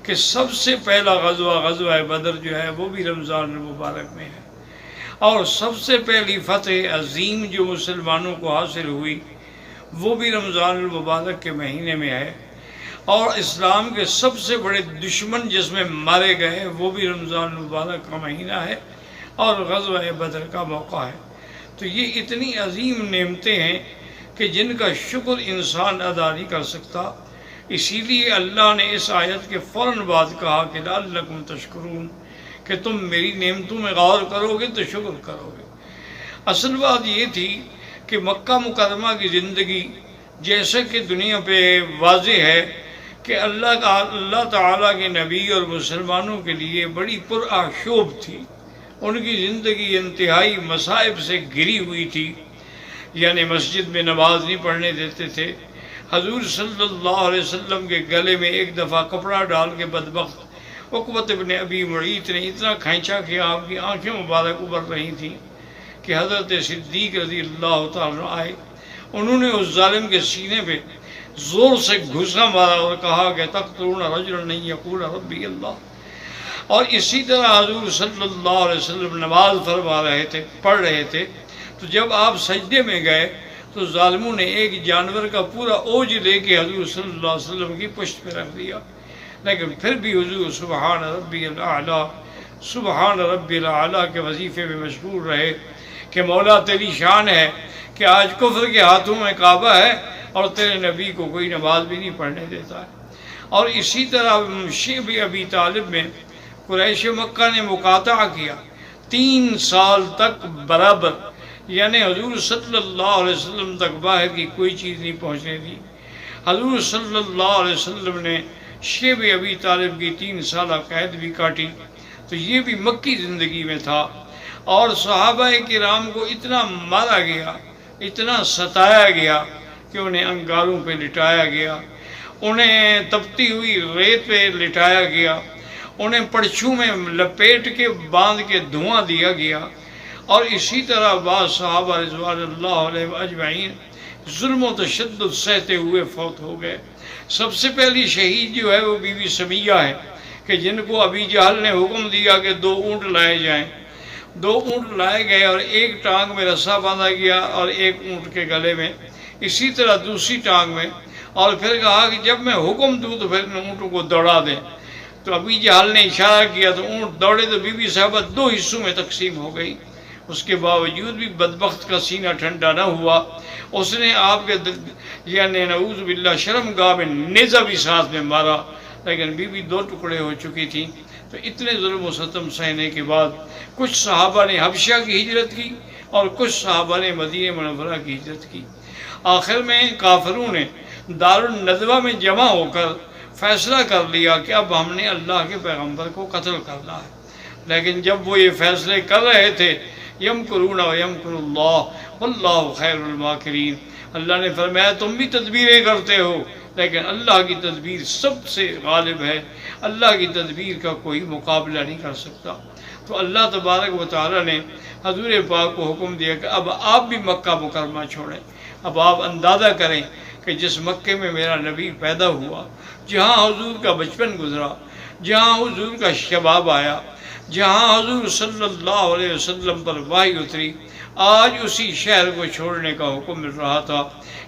کہ سب سے پہلا غزوہ بدر جو ہے وہ بھی رمضان المبارک میں ہے، اور سب سے پہلی فتح عظیم جو مسلمانوں کو حاصل ہوئی وہ بھی رمضان المبارک کے مہینے میں ہے، اور اسلام کے سب سے بڑے دشمن جس میں مارے گئے وہ بھی رمضان المبارک کا مہینہ ہے اور غزوہ بدر کا موقع ہے۔ تو یہ اتنی عظیم نعمتیں ہیں کہ جن کا شکر انسان ادا نہیں کر سکتا، اسی لیے اللہ نے اس آیت کے فوراً بعد کہا کہ لعلکم تشکرون، کہ تم میری نعمتوں میں غور کرو گے تو شکر کرو گے۔ اصل بات یہ تھی کہ مکہ مکرمہ کی زندگی جیسے کہ دنیا پہ واضح ہے کہ اللہ تعالیٰ کے نبی اور مسلمانوں کے لیے بڑی پرآشوب تھی، ان کی زندگی انتہائی مصائب سے گھری ہوئی تھی، یعنی مسجد میں نماز نہیں پڑھنے دیتے تھے۔ حضور صلی اللہ علیہ وسلم کے گلے میں ایک دفعہ کپڑا ڈال کے بدبخت عقبۃ ابن ابی معیط نے اتنا کھینچا کہ آپ کی آنکھیں مبارک ابھر رہی تھیں کہ حضرت صدیق رضی اللہ تعالیٰ آئے، انہوں نے اس ظالم کے سینے پہ زور سے گھسا مارا اور کہا کہ تقتلون رجلا ان یقول ربی اللہ۔ اور اسی طرح حضور صلی اللہ علیہ وسلم نماز فرما رہے تھے، پڑھ رہے تھے، تو جب آپ سجدے میں گئے تو ظالموں نے ایک جانور کا پورا اوج لے کے حضور صلی اللہ علیہ وسلم کی پشت پہ رکھ دیا، لیکن پھر بھی حضور سبحان ربی الاعلیٰ سبحان ربی الاعلیٰ کے وظیفے میں مشغول رہے کہ مولا تیری شان ہے کہ آج کفر کے ہاتھوں میں کعبہ ہے اور تیرے نبی کو کوئی نماز بھی نہیں پڑھنے دیتا ہے۔ اور اسی طرح شیب ابی طالب میں قریش مکہ نے مقاطعہ کیا 3 سال تک برابر، یعنی حضور صلی اللہ علیہ وسلم تک باہر کی کوئی چیز نہیں پہنچنے دی۔ حضور صلی اللہ علیہ وسلم نے شیب ابی طالب کی 3 سالہ قید بھی کاٹی، تو یہ بھی مکی زندگی میں تھا۔ اور صحابہ کرام کو اتنا مارا گیا، اتنا ستایا گیا کہ انہیں انگاروں پہ لٹایا گیا، انہیں تپتی ہوئی ریت پہ لٹایا گیا، انہیں پرچھوں میں لپیٹ کے باندھ کے دھواں دیا گیا، اور اسی طرح بعض صحابہ رضوان اللہ علیہ اجمعین ظلم و تشدد سہتے ہوئے فوت ہو گئے۔ سب سے پہلی شہید جو ہے وہ بی بی سمیہ ہے کہ جن کو ابی جہل نے حکم دیا کہ 2 اونٹ لائے جائیں۔ 2 اونٹ لائے گئے اور ایک ٹانگ میں رسا باندھا گیا اور ایک اونٹ کے گلے میں، اسی طرح دوسری ٹانگ میں، اور پھر کہا کہ جب میں حکم دوں تو پھر ان اونٹوں کو دوڑا دیں۔ تو ابی جہل نے اشارہ کیا تو اونٹ دوڑے تو بی بی صاحبہ 2 حصوں میں تقسیم ہو گئی۔ اس کے باوجود بھی بدبخت کا سینہ ٹھنڈا نہ ہوا، اس نے آپ کے یعنی نعوذ باللہ شرم گاہ میں نیزہ بھی ساتھ میں مارا، لیکن بی بی 2 ٹکڑے ہو چکی تھی۔ تو اتنے ظلم و ستم سہنے کے بعد کچھ صحابہ نے حبشہ کی ہجرت کی اور کچھ صحابہ نے مدینہ منورہ کی ہجرت کی۔ آخر میں کافروں نے دارالندوہ میں جمع ہو کر فیصلہ کر لیا کہ اب ہم نے اللہ کے پیغمبر کو قتل کرنا ہے، لیکن جب وہ یہ فیصلے کر رہے تھے یمکرون و یمکر اللہ واللہ خیر الماکرین، اللہ نے فرمایا تم بھی تدبیریں کرتے ہو لیکن اللہ کی تدبیر سب سے غالب ہے، اللہ کی تدبیر کا کوئی مقابلہ نہیں کر سکتا۔ تو اللہ تبارک و تعالی نے حضور پاک کو حکم دیا کہ اب آپ بھی مکہ مکرمہ چھوڑیں۔ اب آپ اندازہ کریں کہ جس مکے میں میرا نبی پیدا ہوا، جہاں حضور کا بچپن گزرا، جہاں حضور کا شباب آیا، جہاں حضور صلی اللہ علیہ وسلم پر وحی اتری، آج اسی شہر کو چھوڑنے کا حکم مل رہا تھا